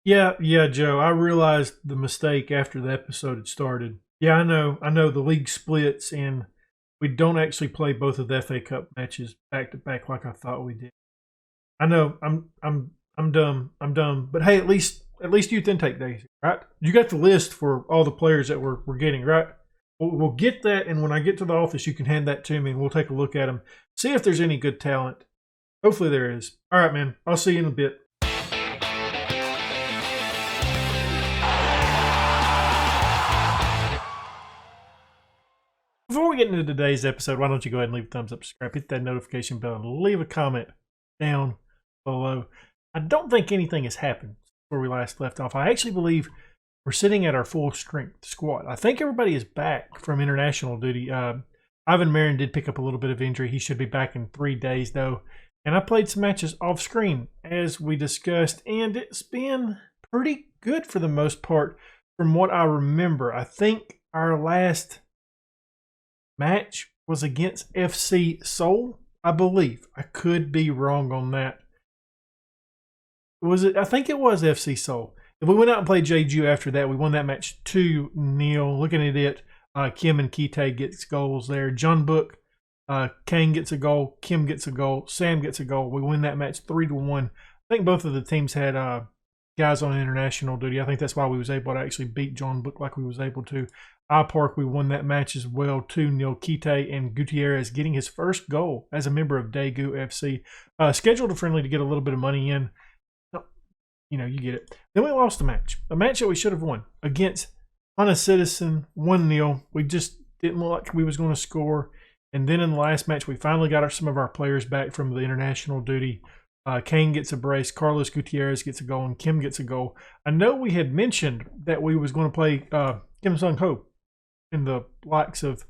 Yeah, Joe. I realized the mistake after the episode had started. Yeah, I know the league splits and we don't actually play both of the FA Cup matches back to back like I thought we did. I know I'm dumb. I'm dumb. But hey, at least youth intake days, right? You got the list for all the players that we're getting, right? We'll get that, and when I get to the office, you can hand that to me, and we'll take a look at them, see if there's any good talent. Hopefully, there is. All right, man. I'll see you in a bit. Before we get into today's episode, why don't you go ahead and leave a thumbs up, subscribe, hit that notification bell, and leave a comment down below. I don't think anything has happened where we last left off. I actually believe we're sitting at our full strength squad. I think everybody is back from international duty. Ivan Marin did pick up a little bit of injury. He should be back in 3 days, though. And I played some matches off screen, as we discussed, and it's been pretty good for the most part from what I remember. I think our last match was against FC Seoul, I believe. I could be wrong on that. Was it? I think it was FC Seoul. If we went out and played Jeju after that, we won that match 2-0. Looking at it, Kim and Kite gets goals there. John Book, Kang gets a goal. Kim gets a goal. Sam gets a goal. We win that match 3-1. I think both of the teams had guys on international duty. I think that's why we was able to actually beat John Book like we was able to. I Park, we won that match as well. 2-0. Kite and Gutierrez getting his first goal as a member of Daegu FC. Scheduled a friendly to get a little bit of money in. You get it. Then we lost a match that we should have won against Hana Citizen, 1-0. We just didn't look like we was going to score. And then in the last match, we finally got some of our players back from the international duty. Kane gets a brace, Carlos Gutierrez gets a goal, and Kim gets a goal. I know we had mentioned that we was going to play Kim Sung-ho in the likes of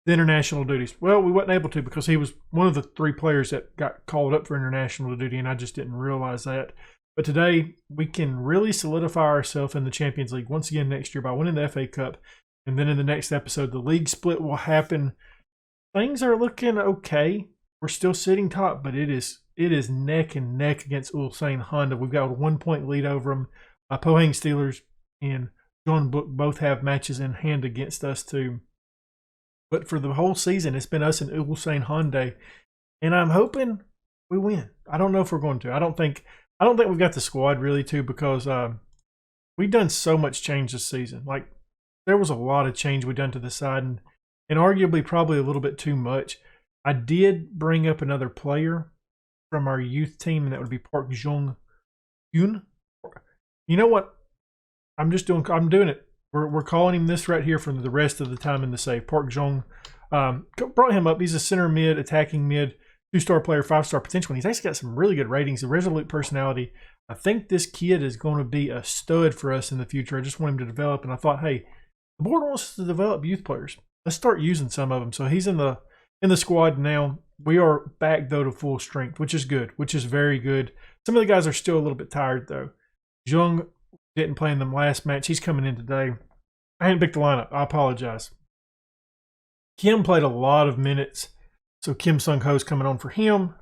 the international duties. Well, we wasn't able to because he was one of the 3 players that got called up for international duty, and I just didn't realize that. But today, we can really solidify ourselves in the Champions League once again next year by winning the FA Cup. And then in the next episode, the league split will happen. Things are looking okay. We're still sitting top, but it is neck and neck against Ulsan Honda. We've got a 1-point lead over them. Pohang Steelers and John Book both have matches in hand against us too. But for the whole season, it's been us and Ulsan Honda. And I'm hoping we win. I don't know if we're going to. I don't think we've got the squad really to, because we've done so much change this season. Like, there was a lot of change we've done to the side, and arguably probably a little bit too much. I did bring up another player from our youth team, and that would be Park Jong Yoon. You know what? I'm doing it. We're calling him this right here for the rest of the time in the save. Park Jong. Brought him up. He's a center mid, attacking mid. 2-star player, 5-star potential. And he's actually got some really good ratings, a resolute personality. I think this kid is going to be a stud for us in the future. I just want him to develop. And I thought, hey, the board wants us to develop youth players. Let's start using some of them. So he's in the squad now. We are back, though, to full strength, which is good, which is very good. Some of the guys are still a little bit tired, though. Jung didn't play in the last match. He's coming in today. I hadn't picked the lineup. I apologize. Kim played a lot of minutes. So Kim Sung-ho is coming on for him.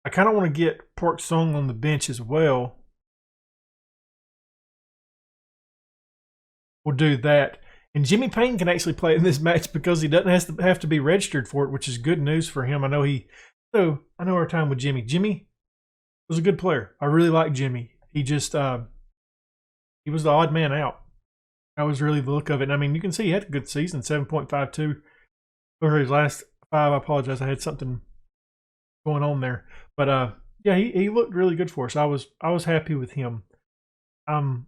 I kind of want to get Park Sung on the bench as well. We'll do that. And Jimmy Payne can actually play in this match because he doesn't have to be registered for it, which is good news for him. I know our time with Jimmy. Jimmy was a good player. I really like Jimmy. He just he was the odd man out. That was really the look of it. And I mean, you can see he had a good season, 7.52. Over his last 5, I apologize. I had something going on there, but yeah, he looked really good for us. I was happy with him. I'm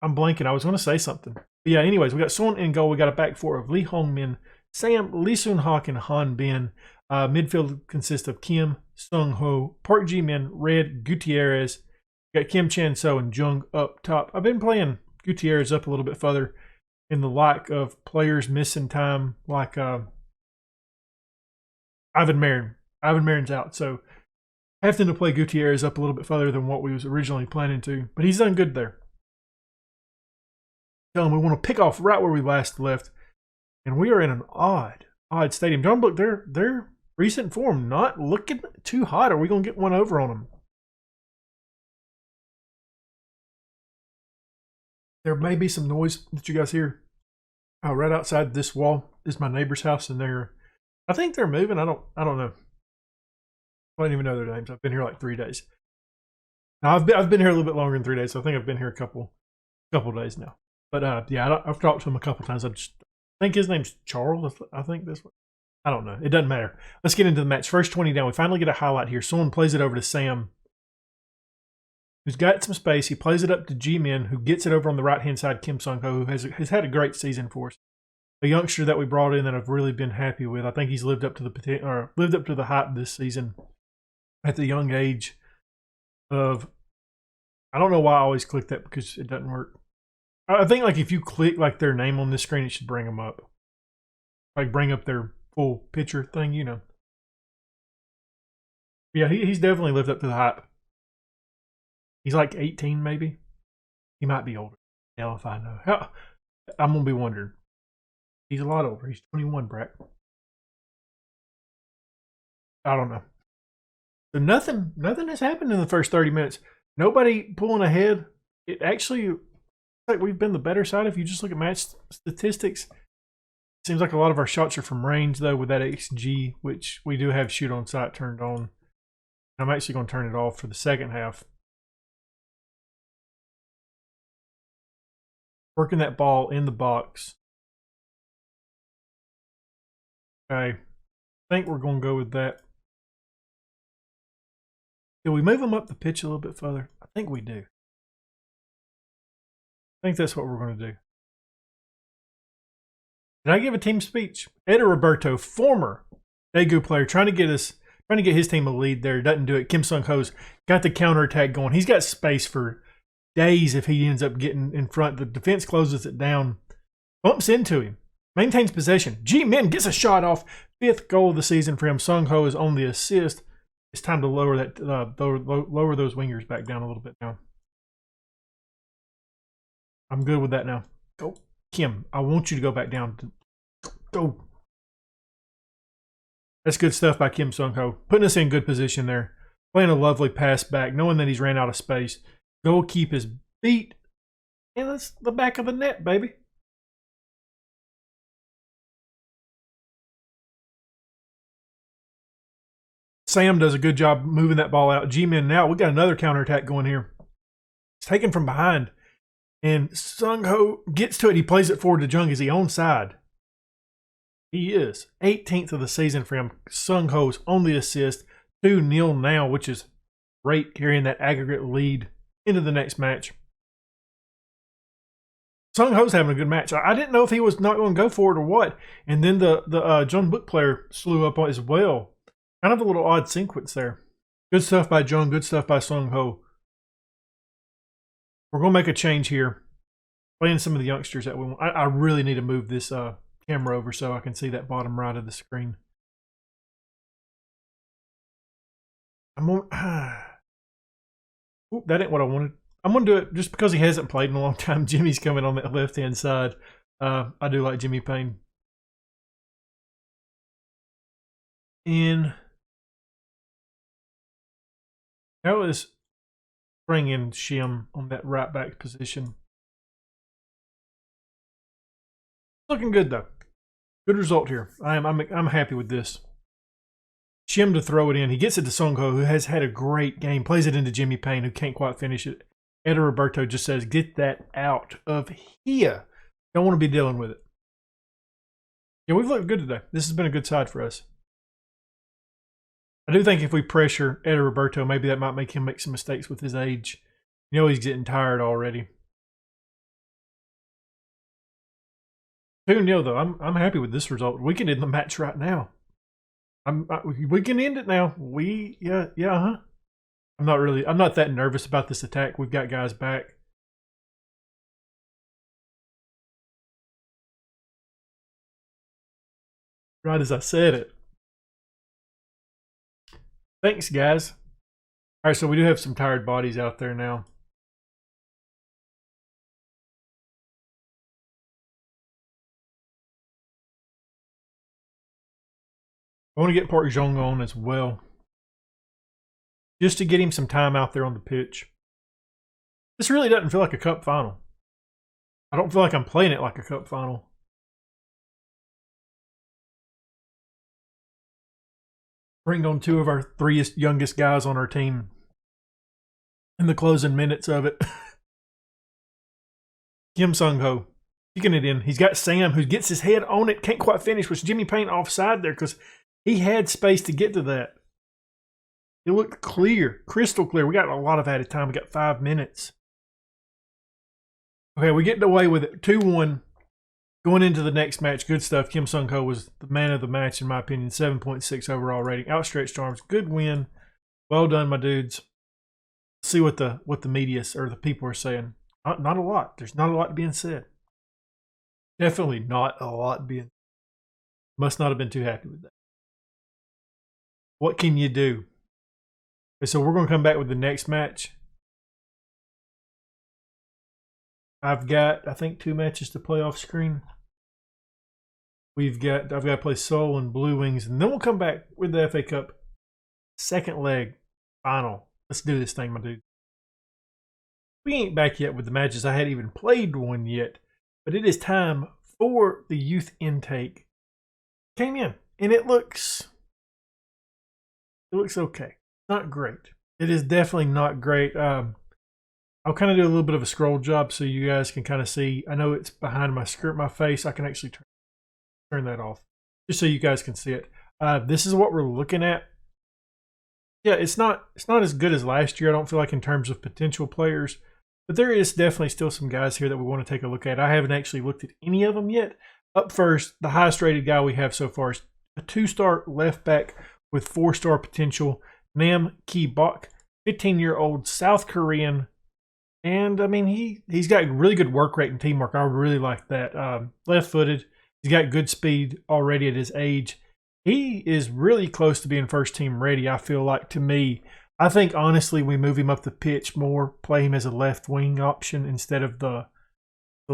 blanking. I was going to say something. But yeah. Anyways, we got Son in goal. We got a back 4 of Lee Hong Min, Sam, Lee Soon Hawk, and Han Bin. Midfield consists of Kim Sung Ho, Park Ji Min, Red, Gutierrez. We got Kim Chan So and Jung up top. I've been playing Gutierrez up a little bit further, in the like of players missing time, like Ivan Marin. Ivan Marin's out, so having to play Gutierrez up a little bit further than what we was originally planning to. But he's done good there. Tell him we want to pick off right where we last left, and we are in an odd stadium. John Book, their recent form not looking too hot. Are we going to get one over on them? There may be some noise that you guys hear. Right outside this wall is my neighbor's house, and I think they're moving. I don't know. I don't even know their names. I've been here like 3 days. Now I've been here a little bit longer than 3 days, so I think I've been here a couple days now. But yeah, I've talked to him a couple times. I think his name's Charles. I think this one. I don't know. It doesn't matter. Let's get into the match. First 20 down. We finally get a highlight here. Someone plays it over to Sam, who's got some space. He plays it up to G-Min, who gets it over on the right-hand side. Kim Sung-ho, who has had a great season for us. A youngster that we brought in that I've really been happy with. I think he's lived up to the hype this season at the young age of. I don't know why I always click that because it doesn't work. I think like if you click like their name on this screen, it should bring them up. Like bring up their full picture thing, you know. Yeah, he's definitely lived up to the hype. He's like 18 maybe. He might be older. Hell if I know. I'm going to be wondering. He's a lot older. He's 21, Brack. I don't know. So nothing has happened in the first 30 minutes. Nobody pulling ahead. It actually, like we've been the better side. If you just look at match statistics, it seems like a lot of our shots are from range though with that XG, which we do have shoot on sight turned on. I'm actually going to turn it off for the second half. Working that ball in the box. Okay, I think we're going to go with that. Do we move them up the pitch a little bit further? I think we do. I think that's what we're going to do. Did I give a team speech? Eder Roberto, former Daegu player, trying to get his team a lead there. Doesn't do it. Kim Sung-ho's got the counterattack going. He's got space for days if he ends up getting in front. The defense closes it down, bumps into him, maintains possession. G-Min gets a shot off. 5th goal of the season for him. Sung-ho is on the assist. It's time to lower that lower those wingers back down a little bit now. I'm good with that now. Go, Kim. I want you to go back down. Go. That's good stuff by Kim Sung-ho. Putting us in good position there. Playing a lovely pass back, knowing that he's ran out of space. Goal keep his beat. And that's the back of the net, baby. Sam does a good job moving that ball out. G-Min now. We got another counterattack going here. It's taken from behind. And Sung-ho gets to it. He plays it forward to Jung. Is he onside? He is. 18th of the season for him. Sung-ho's on the assist. 2-0 now, which is great, carrying that aggregate lead into the next match. Sung-ho's having a good match. I didn't know if he was not going to go for it or what. And then the Jung Book player slew up as well. Kind of a little odd sequence there. Good stuff by Jung. Good stuff by Sung-ho. We're going to make a change here. Playing some of the youngsters that we want. I really need to move this camera over so I can see that bottom right of the screen. Oop, that ain't what I wanted. I'm going to do it just because he hasn't played in a long time. Jimmy's coming on that left-hand side. I do like Jimmy Payne. And that was bring in Shim on that right back position. Looking good though. Good result here. I'm happy with this. Shim to throw it in. He gets it to Sung-ho, who has had a great game. Plays it into Jimmy Payne, who can't quite finish it. Eder Roberto just says, "Get that out of here. Don't want to be dealing with it." Yeah, we've looked good today. This has been a good side for us. I do think if we pressure Eder Roberto, maybe that might make him make some mistakes with his age. You know, he's getting tired already. 2-0 though. I'm happy with this result. We can end the match right now. We can end it now. I'm not that nervous about this attack. We've got guys back. Right as I said it. Thanks, guys. All right, so we do have some tired bodies out there now. I want to get Park Jong on as well, just to get him some time out there on the pitch. This really doesn't feel like a cup final. I don't feel like I'm playing it like a cup final. Bring on 2 of our 3 youngest guys on our team in the closing minutes of it. Kim Sung-ho kicking it in. He's got Sam, who gets his head on it, can't quite finish. Was Jimmy Payne offside there because he had space to get to that? It looked clear, crystal clear. We got a lot of added time. We got 5 minutes. Okay, we get away with it. 2-1. Going into the next match, good stuff. Kim Sung-ho was the man of the match, in my opinion. 7.6 overall rating. Outstretched arms. Good win. Well done, my dudes. See what the media or the people are saying. Not a lot. There's not a lot being said. Definitely not a lot being. Must not have been too happy with that. What can you do? Okay, so we're going to come back with the next match. I've got, I think, 2 matches to play off screen. I've got to play Seoul and Blue Wings, and then we'll come back with the FA Cup second leg final. Let's do this thing, my dude. We ain't back yet with the matches. I hadn't even played one yet, but it is time for the youth intake. Came in, and it looks okay. Not great. It is definitely not great. I'll kind of do a little bit of a scroll job so you guys can kind of see. I know it's behind my face. I can actually turn that off just so you guys can see it. This is what we're looking at. Yeah, it's not as good as last year, I don't feel like, in terms of potential players. But there is definitely still some guys here that we want to take a look at. I haven't actually looked at any of them yet. Up first, the highest rated guy we have so far is a 2-star left back with 4-star potential, Nam Ki-bok, 15-year-old South Korean. And, I mean, he's got really good work rate and teamwork. I really like that. Left-footed. He's got good speed already at his age. He is really close to being first team ready, I feel like, to me. I think, honestly, we move him up the pitch more, play him as a left wing option instead of the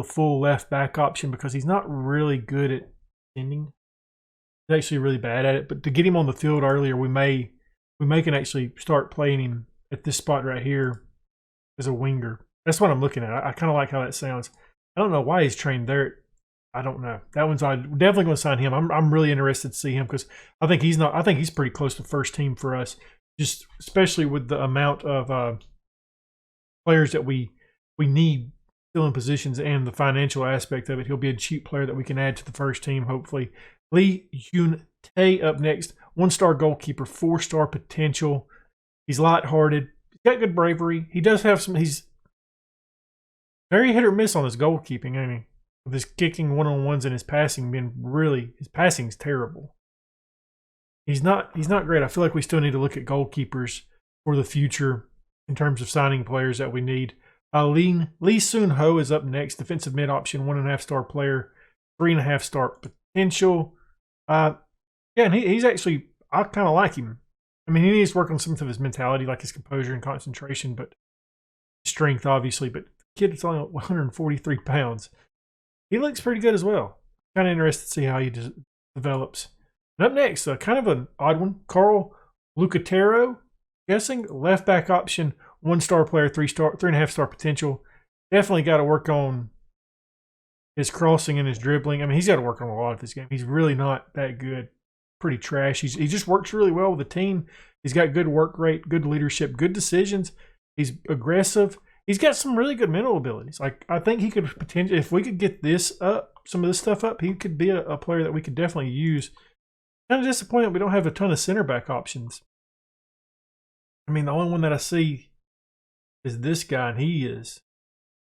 full left back option, because he's not really good at defending. He's actually really bad at it. But to get him on the field earlier, we may can actually start playing him at this spot right here as a winger. That's what I'm looking at. I kind of like how that sounds. I don't know why he's trained there. I don't know. That one's I'm definitely going to sign him. I'm really interested to see him because I think he's pretty close to first team for us. Just especially with the amount of players that we need still in positions and the financial aspect of it. He'll be a cheap player that we can add to the first team, hopefully. Lee Hyun-tae up next. 1-star goalkeeper, 4-star potential. He's lighthearted. He's got good bravery. He does have some. He's very hit or miss on his goalkeeping, ain't he? With his kicking one-on-ones and his passing his passing's terrible. He's not great. I feel like we still need to look at goalkeepers for the future in terms of signing players that we need. Lee Soon-ho is up next. Defensive mid option, 1.5-star player, 3.5-star potential. Yeah, and he's actually, I kind of like him. I mean, he needs to work on some of his mentality, like his composure and concentration, but strength, obviously. But the kid is only 143 pounds. He looks pretty good as well. Kind of interested to see how he develops. And up next, kind of an odd one, Carl Lucatero, guessing left back option, 1-star player, 3.5-star potential. Definitely got to work on his crossing and his dribbling. I mean, he's got to work on a lot of his game. He's really not that good. Pretty trash. He just works really well with the team. He's got good work rate, good leadership, good decisions. He's aggressive. He's got some really good mental abilities. Like, I think he could potentially, if we could get this up, some of this stuff up, he could be a player that we could definitely use. Kind of disappointed we don't have a ton of center back options. I mean, the only one that I see is this guy, and he is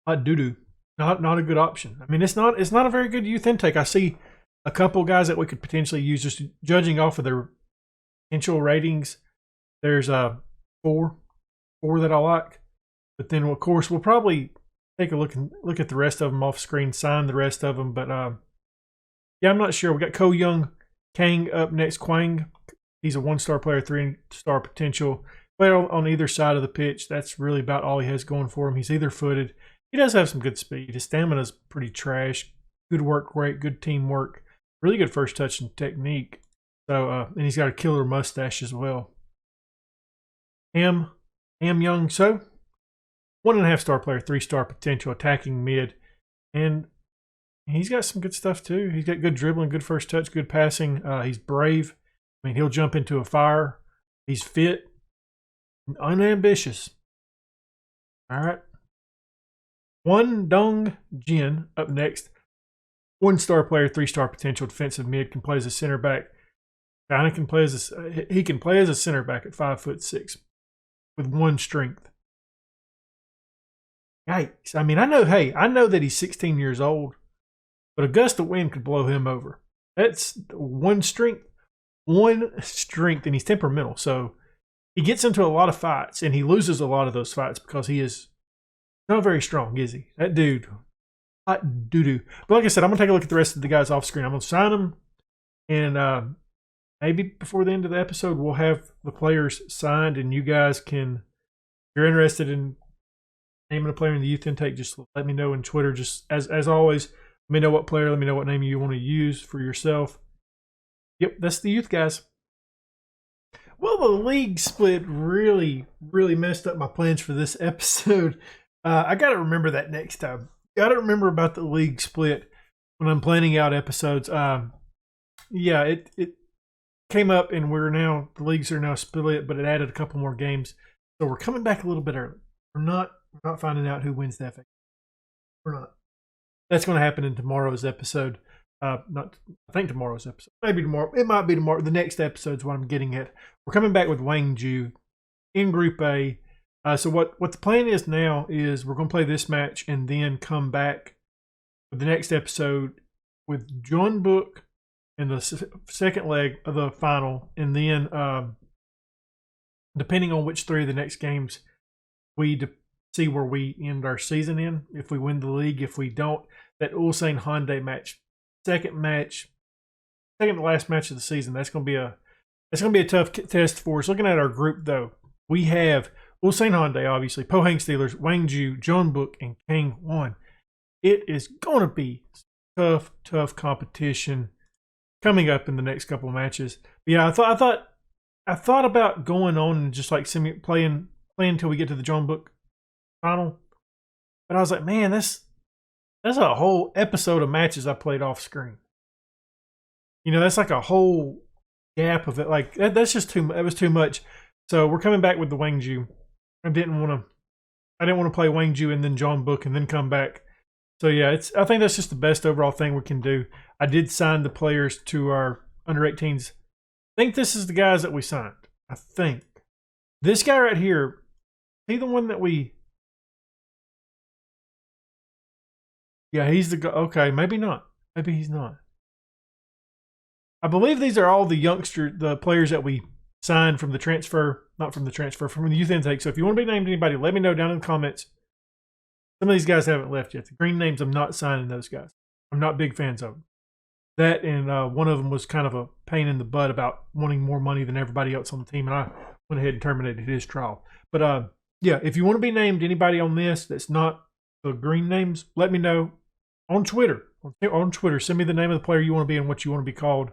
hot doo-doo. Not a good option. I mean, it's not a very good youth intake. I see a couple guys that we could potentially use, just judging off of their potential ratings. There's four that I like. But then, of course, we'll probably take a look at the rest of them off screen, sign the rest of them. But yeah, I'm not sure. We got Ko Young Kang up next. Kwang, he's a 1-star player, 3-star potential. Player on either side of the pitch. That's really about all he has going for him. He's either footed. He does have some good speed. His stamina's pretty trash. Good work rate, good teamwork. Really good first touch and technique. So, and he's got a killer mustache as well. Ham Young So, 1.5-star player, 3-star potential, attacking mid. And he's got some good stuff too. He's got good dribbling, good first touch, good passing. He's brave. I mean, he'll jump into a fire. He's fit, unambitious. All right. Won Dong Jin up next. 1-star player, 3-star potential defensive mid, can play as a center back. He can play as a center back at 5'6" with 1 strength. Yikes. I mean, I know that he's 16 years old, but a gust of wind could blow him over. That's 1 strength, and he's temperamental. So he gets into a lot of fights, and he loses a lot of those fights because he is not very strong, is he? That dude, hot doo-doo. But like I said, I'm going to take a look at the rest of the guys off screen. I'm going to sign them, and maybe before the end of the episode, we'll have the players signed, and you guys can, if you're interested in naming a player in the youth intake, just let me know in Twitter. Just as always, let me know what player, let me know what name you want to use for yourself. Yep, that's the youth guys. Well, the league split really messed up my plans for this episode. I got to remember that next time. Got to remember about the league split when I'm planning out episodes. Yeah, it came up, and the leagues are now split, but it added a couple more games, so we're coming back a little bit early. We're not finding out who wins that. We're not. That's going to happen in tomorrow's episode. I think tomorrow's episode. Maybe tomorrow. It might be tomorrow. The next episode is what I'm getting at. We're coming back with Gwangju in Group A. So what the plan is now is we're going to play this match and then come back with the next episode with Jeonbuk in the second leg of the final, and then depending on which 3 of the next games we see where we end our season in. If we win the league, if we don't, that Ulsan Hyundai match, second to last match of the season. That's going to be a tough test for us. Looking at our group though, we have Ulsan Hyundai, obviously, Pohang Steelers, Gwangju, Jeonbuk, and Gangwon. It is going to be tough competition coming up in the next couple of matches. But yeah, I thought about going on and just like playing until we get to the Jeonbuk final. But I was like, man, that's a whole episode of matches I played off screen. You know, that's like a whole gap of it. Like that's just that was too much. So we're coming back with the Gwangju. I didn't want to play Gwangju and then Jeonbuk and then come back. So yeah, I think that's just the best overall thing we can do. I did sign the players to our under 18s. I think this is the guys that we signed. I think this guy right here, he the one that we. Yeah, he's the guy. Okay, maybe not. Maybe he's not. I believe these are all the players that we signed from the transfer, from the youth intake. So if you want to be named anybody, let me know down in the comments. Some of these guys haven't left yet. The green names, I'm not signing those guys. I'm not big fans of them. That and one of them was kind of a pain in the butt about wanting more money than everybody else on the team, and I went ahead and terminated his trial. But yeah, if you want to be named anybody on this that's not the green names, let me know on Twitter. On Twitter, send me the name of the player you want to be and what you want to be called,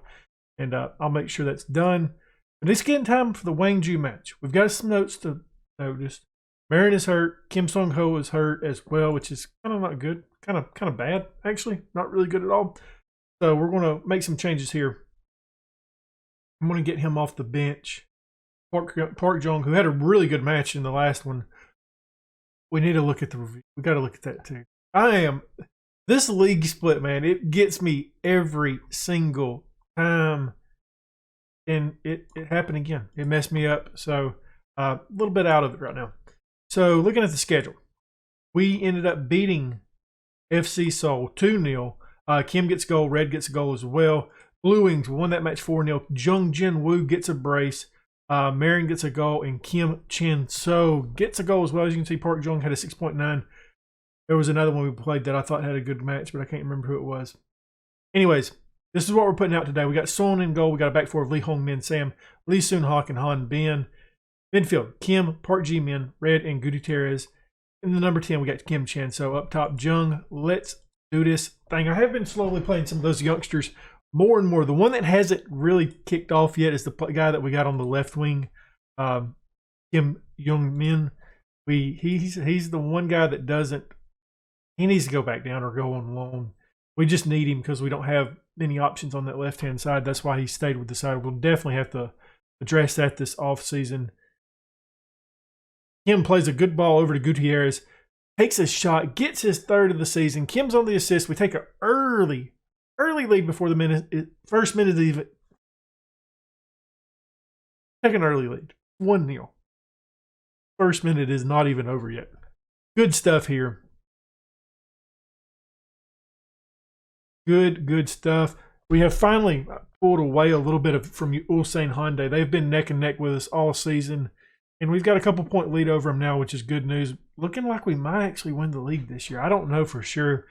and I'll make sure that's done. But it's getting time for the Gwangju match. We've got some notes to notice. Marin is hurt. Kim Sung-ho is hurt as well, which is kind of not good. Kind of bad, actually. Not really good at all. So we're going to make some changes here. I'm going to get him off the bench. Park Jong, who had a really good match in the last one. We need to look at the review. We got to look at that too. This league split, man, it gets me every single time. And it happened again. It messed me up. So a little bit out of it right now. So looking at the schedule, we ended up beating FC Seoul 2-0. Kim gets a goal. Red gets a goal as well. Blue Wings won that match 4-0. Jung Jin Woo gets a brace. Marin gets a goal. And Kim Chin So gets a goal as well. As you can see, Park Jong had a 6.9. There was another one we played that I thought had a good match, but I can't remember who it was. Anyways, this is what we're putting out today. We got Son in goal. We got a back four of Lee Hong Min Sam, Lee Soon Hawk, and Han Bin. Midfield, Kim, Park Ji Min, Red, and Gutierrez. In the number 10, we got Kim Chan. So up top, Jung. Let's do this thing. I have been slowly playing some of those youngsters more and more. The one that hasn't really kicked off yet is the guy that we got on the left wing, Kim Young Min. He's the one guy that doesn't He needs to go back down or go on loan. We just need him because we don't have many options on that left-hand side. That's why he stayed with the side. We'll definitely have to address that this offseason. Kim plays a good ball over to Gutierrez, takes a shot, gets his third of the season. Kim's on the assist. We take an early lead before the first minute of the take an early lead. 1-0. First minute is not even over yet. Good stuff here. Good stuff. We have finally pulled away a little bit from Ulsan Hyundai. They've been neck and neck with us all season. And we've got a couple-point lead over them now, which is good news. Looking like we might actually win the league this year. I don't know for sure.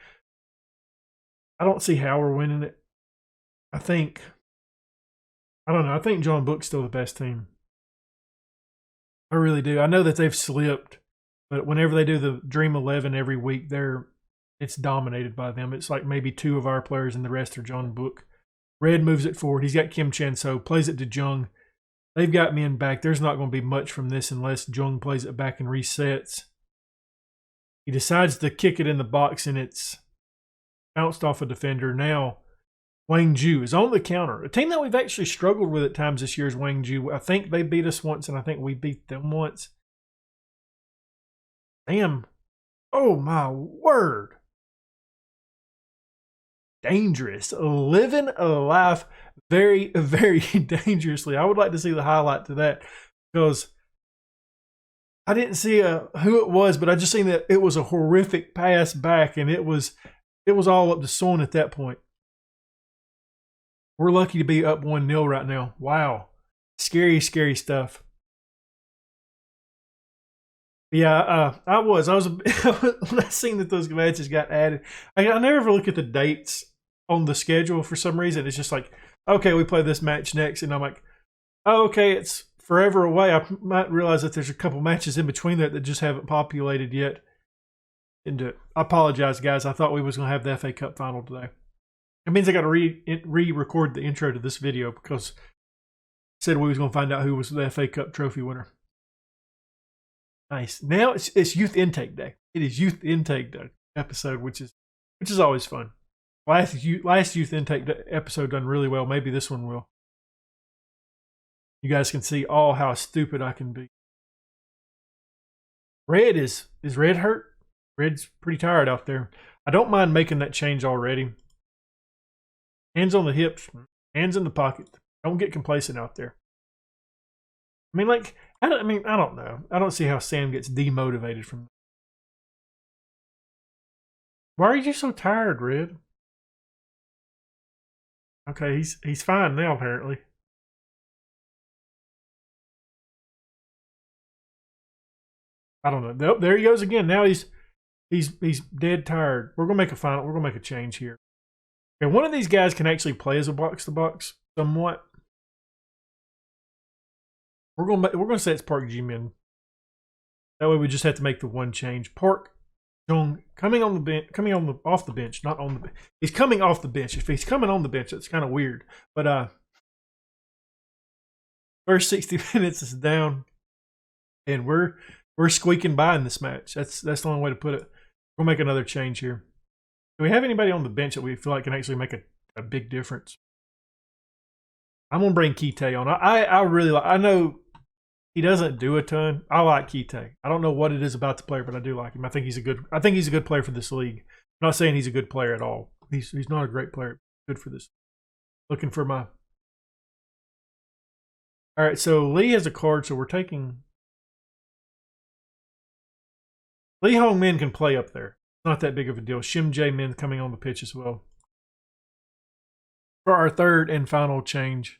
I don't see how we're winning it. I don't know. I think John Book's still the best team. I really do. I know that they've slipped, but whenever they do the Dream 11 every week, it's dominated by them. It's like maybe 2 of our players and the rest are John Book. Red moves it forward. He's got Kim Chen-so, plays it to Jung. They've got men back. There's not going to be much from this unless Jung plays it back and resets. He decides to kick it in the box, and it's bounced off a defender. Now, Wang Ju is on the counter. A team that we've actually struggled with at times this year is Wang Ju. I think they beat us once, and I think we beat them once. Damn. Oh, my word. Dangerous. Living a life very, very dangerously. I would like to see the highlight to that because I didn't see who it was, but I just seen that it was a horrific pass back, and it was all up to Son at that point. We're lucky to be up 1-0 right now. Wow. Scary, scary stuff. Yeah, I was when I seen that those matches got added. I never ever look at the dates on the schedule for some reason. It's just like, okay, we play this match next, and I'm like, oh, okay, it's forever away. I might realize that there's a couple matches in between that just haven't populated yet. And I apologize, guys. I thought we was going to have the FA Cup final today. It means I got to re-record the intro to this video because I said we was going to find out who was the FA Cup trophy winner. Nice. Now it's youth intake day. It is youth intake day episode, which is always fun. Last youth intake episode done really well. Maybe this one will. You guys can see how stupid I can be. Red is Red hurt? Red's pretty tired out there. I don't mind making that change already. Hands on the hips, hands in the pocket. Don't get complacent out there. I mean, I don't know. I don't see how Sam gets demotivated from. Why are you so tired, Red? Okay, he's fine now apparently. I don't know. There he goes again. Now he's dead tired. We're gonna make a final. We're gonna make a change here. Okay, one of these guys can actually play as a box-to-box somewhat. We're gonna say it's Park Ji-min. That way we just have to make the one change. Park Jung coming on the bench, off the bench, not on the bench. He's coming off the bench. If he's coming on the bench, that's kind of weird. But first 60 minutes is down, and we're squeaking by in this match. That's the only way to put it. We'll make another change here. Do we have anybody on the bench that we feel like can actually make a big difference? I'm gonna bring Kite on. I really like. I know he doesn't do a ton. I like Kite. I don't know what it is about the player, but I do like him. I think he's a good player for this league. I'm not saying he's a good player at all. He's not a great player. Good for this. Looking for my. All right, so Lee has a card, so we're taking. Lee Hong Min can play up there. Not that big of a deal. Shim Jae Min coming on the pitch as well. For our third and final change.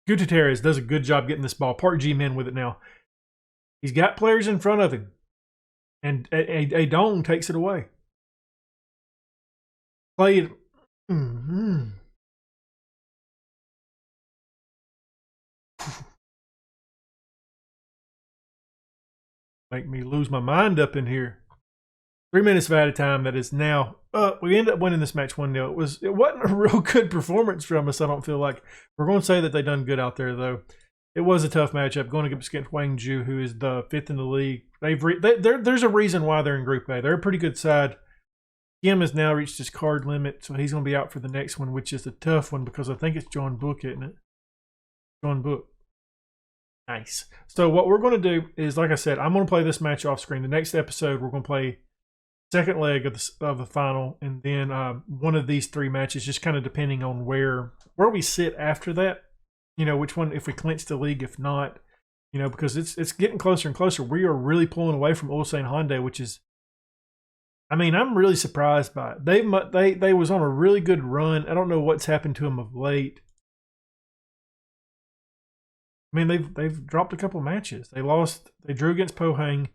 Gutierrez does a good job getting this ball. Park Ji-min with it now. He's got players in front of him. And a Dong takes it away. Played. Make me lose my mind up in here. 3 minutes of added time. That is now. We end up winning this match 1-0. It wasn't a real good performance from us. I don't feel like we're going to say that they done good out there though. it was a tough matchup going against Gwangju, who is the 5th in the league. There's a reason why they're in Group A. They're a pretty good side. Kim has now reached his card limit, so he's going to be out for the next one, which is a tough one because I think it's John Book, isn't it? John Book. Nice. So what we're going to do is, like I said, I'm going to play this match off screen. The next episode, we're going to play second leg of the final, and then one of these 3 matches, just kind of depending on where we sit after that. You know, which one, if we clinch the league, if not, you know, because it's getting closer and closer. We are really pulling away from Ulsan Hyundai, which is, I mean, I'm really surprised by it. They was on a really good run. I don't know what's happened to them of late. I mean, they've dropped a couple matches. They drew against Pohang,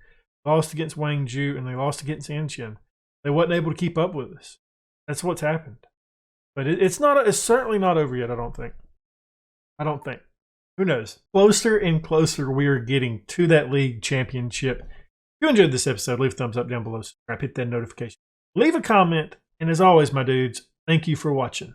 lost against Gwangju, and they lost against Anshin. They wasn't able to keep up with us. That's what's happened. But it's certainly not over yet, I don't think. Who knows? Closer and closer we are getting to that league championship. If you enjoyed this episode, leave a thumbs up down below. Subscribe, hit that notification. Leave a comment. And as always, my dudes, thank you for watching.